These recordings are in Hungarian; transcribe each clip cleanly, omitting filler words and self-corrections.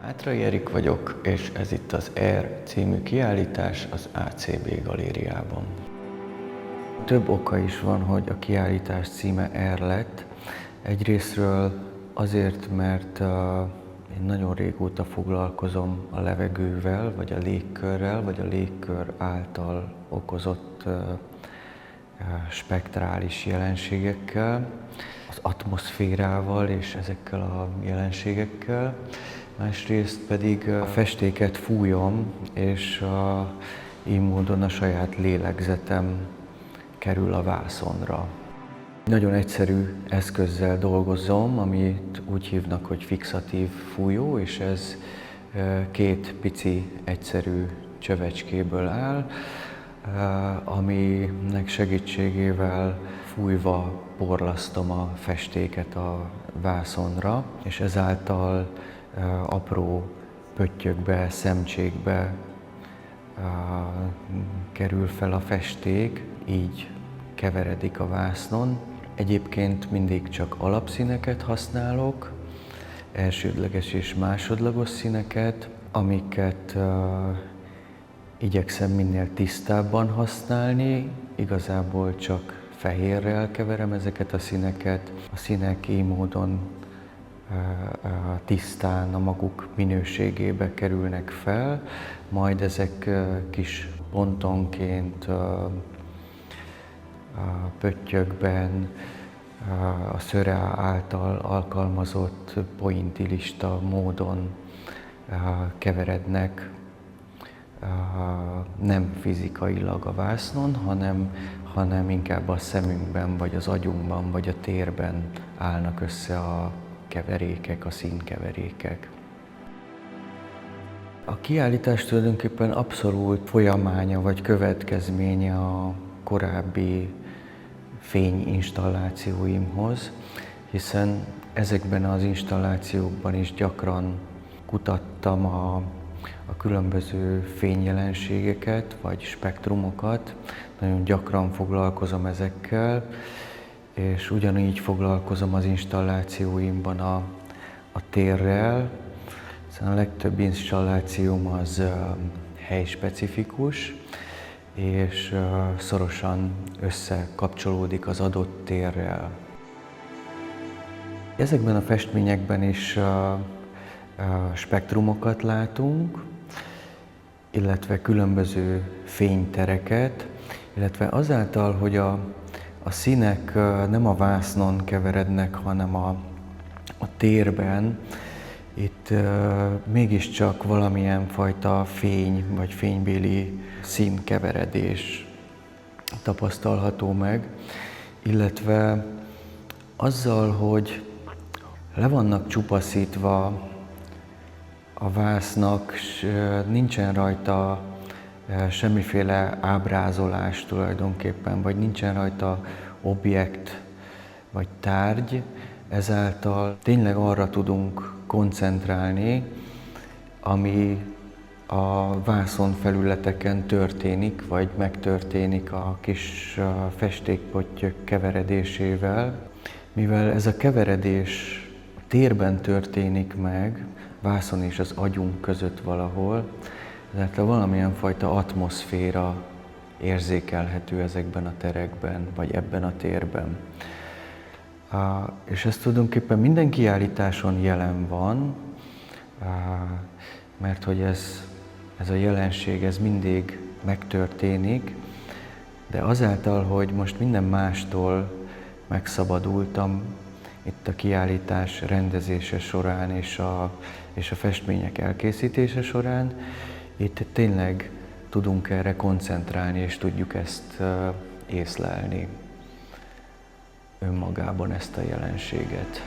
Átrai Erik vagyok, és ez itt az Air című kiállítás az ACB galériában. Több oka is van, hogy a kiállítás címe Air lett. Egyrésztről azért, mert én nagyon régóta foglalkozom a levegővel, vagy a légkörrel, vagy a légkör által okozott spektrális jelenségekkel, az atmoszférával és ezekkel a jelenségekkel. Másrészt pedig a festéket fújom, és így módon a saját lélegzetem kerül a vászonra. Nagyon egyszerű eszközzel dolgozom, amit úgy hívnak, hogy fixatív fújó, és ez két pici, egyszerű csövecskéből áll, aminek segítségével fújva porlasztom a festéket a vászonra, és ezáltal apró pöttyökbe, szemcsékbe kerül fel a festék, így keveredik a vásznon. Egyébként mindig csak alapszíneket használok, elsődleges és másodlagos színeket, amiket igyekszem minél tisztábban használni, igazából csak fehérrel keverem ezeket a színeket. A színek így módon tisztán a maguk minőségébe kerülnek fel, majd ezek kis pontonként pöttyökben a szöre által alkalmazott pointilista módon keverednek nem fizikailag a vásznon, hanem inkább a szemünkben, vagy az agyunkban, vagy a térben állnak össze a keverékek, a színkeverékek. A kiállítás tulajdonképpen abszolút folyamánya vagy következménye a korábbi fényinstallációimhoz, hiszen ezekben az installációkban is gyakran kutattam a különböző fényjelenségeket vagy spektrumokat. Nagyon gyakran foglalkozom ezekkel, és ugyanígy foglalkozom az installációimban a térrel, hiszen a legtöbb installációm az helyspecifikus, és szorosan összekapcsolódik az adott térrel. Ezekben a festményekben is spektrumokat látunk, illetve különböző fénytereket, illetve azáltal, hogy a színek nem a vásznon keverednek, hanem a térben, itt mégiscsak valamilyen fajta fény vagy fénybéli színkeveredés tapasztalható meg, illetve azzal, hogy le vannak csupaszítva a vásznak, nincsen rajta semmiféle ábrázolás tulajdonképpen, vagy nincsen rajta objekt vagy tárgy, ezáltal tényleg arra tudunk koncentrálni, ami a vászon felületeken történik, vagy megtörténik a kis festékpottyök keveredésével. Mivel ez a keveredés térben történik meg, vászon és az agyunk között valahol, ezáltal valamilyen fajta atmoszféra érzékelhető ezekben a terekben, vagy ebben a térben. És ez tulajdonképpen minden kiállításon jelen van, mert hogy ez a jelenség ez mindig megtörténik, de azáltal, hogy most minden mástól megszabadultam itt a kiállítás rendezése során és a festmények elkészítése során, itt tényleg tudunk erre koncentrálni, és tudjuk ezt észlelni önmagában, ezt a jelenséget.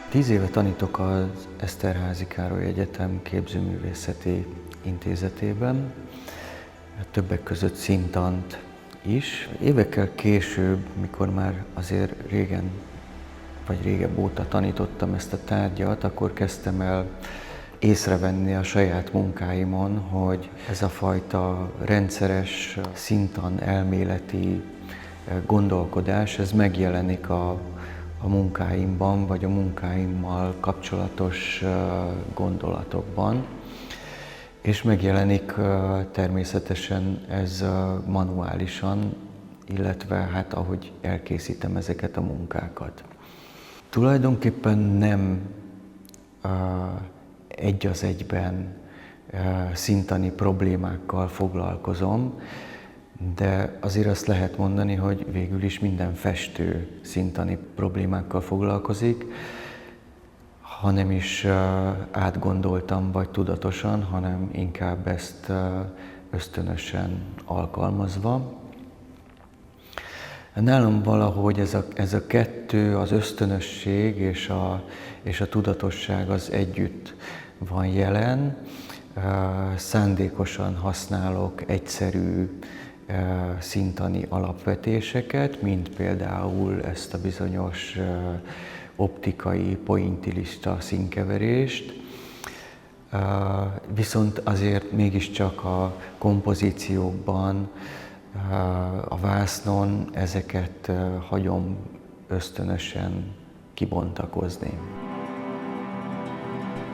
10 éve tanítok az Eszterházy Károly Egyetem Képzőművészeti Intézetében, többek között színtant is. Évekkel később, mikor már azért régen, vagy régebb óta tanítottam ezt a tárgyat, akkor kezdtem el észrevenni a saját munkáimon, hogy ez a fajta rendszeres, színtan elméleti gondolkodás, ez megjelenik a a munkáimban, vagy a munkáimmal kapcsolatos gondolatokban. És megjelenik természetesen ez manuálisan, illetve hát ahogy elkészítem ezeket a munkákat. Tulajdonképpen nem egy az egyben szintani problémákkal foglalkozom, de azért azt lehet mondani, hogy végül is minden festő szintani problémákkal foglalkozik, ha nem is átgondoltam vagy tudatosan, hanem inkább ezt ösztönösen alkalmazva. Nálam valahogy ez a kettő, az ösztönösség és a tudatosság az együtt van jelen. Szándékosan használok egyszerű szintani alapvetéseket, mint például ezt a bizonyos optikai pointillista színkeverést, viszont azért mégiscsak a kompozíciókban, a vásznon ezeket hagyom ösztönösen kibontakozni.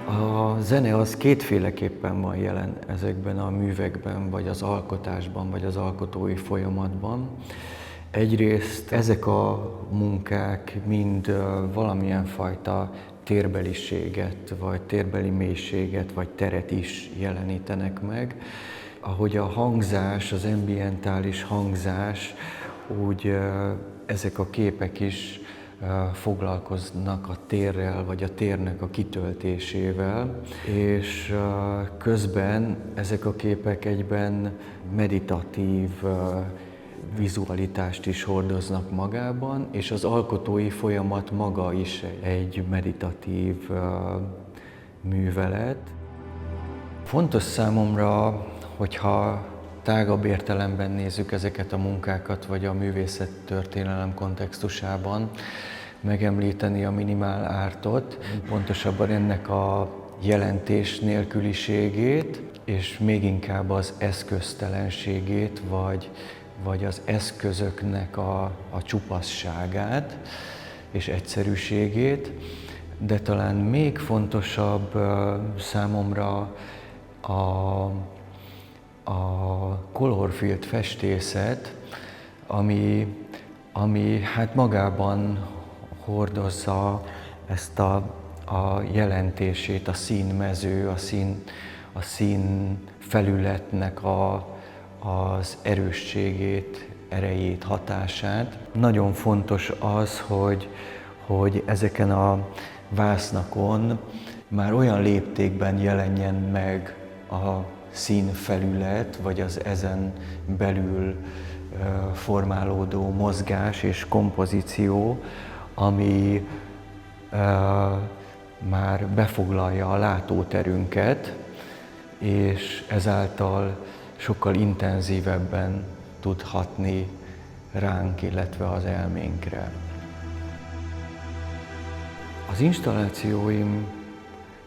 A zene az kétféleképpen van jelen ezekben a művekben, vagy az alkotásban, vagy az alkotói folyamatban. Egyrészt ezek a munkák mind valamilyen fajta térbeliséget, vagy térbeli mélységet, vagy teret is jelenítenek meg. Ahogy a hangzás, az ambientális hangzás, úgy ezek a képek is foglalkoznak a térrel, vagy a térnek a kitöltésével, és közben ezek a képek egyben meditatív vizualitást is hordoznak magában, és az alkotói folyamat maga is egy meditatív művelet. Fontos számomra, hogyha tágabb értelemben nézzük ezeket a munkákat, vagy a művészettörténelem kontextusában, megemlíteni a minimál artot, pontosabban ennek a jelentés nélküliségét, és még inkább az eszköztelenségét, vagy az eszközöknek a csupasságát és egyszerűségét, de talán még fontosabb számomra a colorfield festészet, ami hát magában hordozza ezt a jelentését, a színmező, a szín felületnek az erősségét, erejét, hatását. Nagyon fontos az, hogy ezeken a vásznakon már olyan léptékben jelenjen meg a színfelület, vagy az ezen belül formálódó mozgás és kompozíció, ami már befoglalja a látóterünket, és ezáltal sokkal intenzívebben tud hatni ránk, illetve az elménkre. Az installációim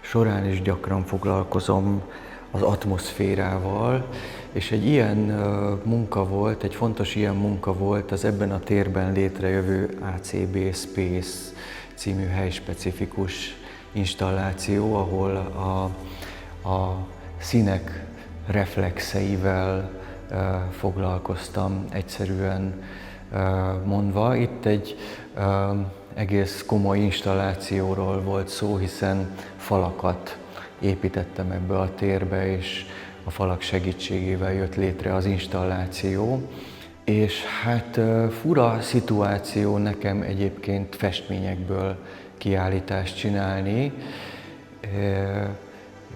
során is gyakran foglalkozom az atmoszférával, és egy ilyen munka volt, egy fontos ilyen munka volt az ebben a térben létrejövő ACB Space című helyspecifikus installáció, ahol a színek reflexeivel foglalkoztam, egyszerűen mondva. Itt egy egész komoly installációról volt szó, hiszen falakat építettem ebbe a térbe, és a falak segítségével jött létre az installáció. És hát fura szituáció nekem egyébként festményekből kiállítást csinálni,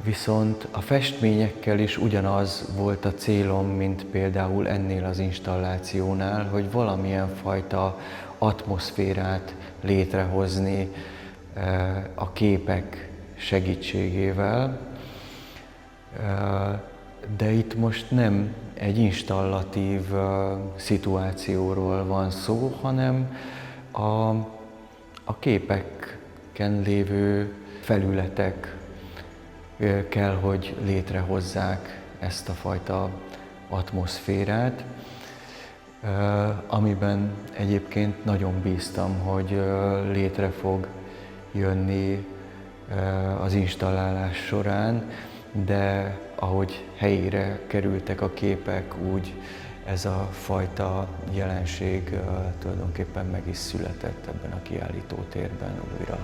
viszont a festményekkel is ugyanaz volt a célom, mint például ennél az installációnál, hogy valamilyen fajta atmoszférát létrehozni a képek segítségével. De itt most nem egy installatív szituációról van szó, hanem a képeken lévő felületek kell, hogy létrehozzák ezt a fajta atmoszférát. amiben egyébként nagyon bíztam, hogy létre fog jönni az installálás során, de ahogy helyére kerültek a képek, úgy ez a fajta jelenség tulajdonképpen meg is született ebben a kiállítótérben újra.